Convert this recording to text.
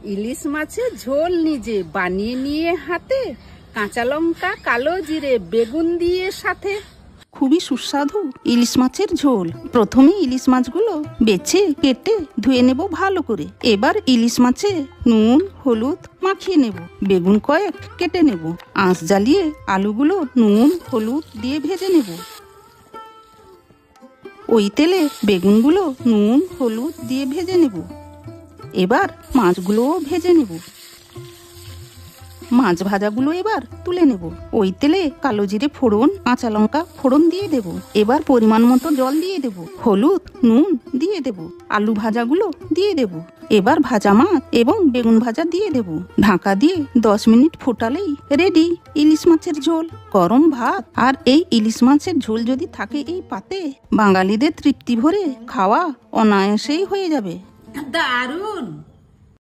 ইলিশ মাছের ঝোল নিজে বানিয়ে নিয়ে হাতে, কাঁচা লঙ্কা, কালো জিরে, বেগুন দিয়ে সাথে। খুবই সুস্বাদু ইলিশ মাছের ঝোল। প্রথমে ইলিশ মাছগুলো বেছে কেটে ধুয়ে নেব ভালো করে। এবার ইলিশ মাছে নুন হলুদ মাখিয়ে নেব। বেগুন কয়েক কেটে নেব। আঁচ জ্বালিয়ে আলুগুলো নুন হলুদ দিয়ে ভেজে নেব। ওই তেলে বেগুনগুলো নুন হলুদ দিয়ে ভেজে নেব। এবার মাছগুলোও ভেজে নেব। মাছ ভাজাগুলো এবার তুলে নেব। ওই তেলে কালো জিরে ফোড়ন, কাঁচা লঙ্কা ফোড়ন দিয়ে দেব। এবার পরিমাণ মতো জল দিয়ে দেব। হলুদ নুন দিয়ে দেব। আলু ভাজাগুলো দিয়ে দেব। এবার ভাজা মাছ এবং বেগুন ভাজা দিয়ে দেব। ঢাকা দিয়ে 10 মিনিট ফোটালেই রেডি ইলিশ মাছের ঝোল। গরম ভাত আর এই ইলিশ মাছের ঝোল যদি থাকে এই পাতে, বাঙালিদের তৃপ্তি ভরে খাওয়া অনায়াসেই হয়ে যাবে। দারুণ।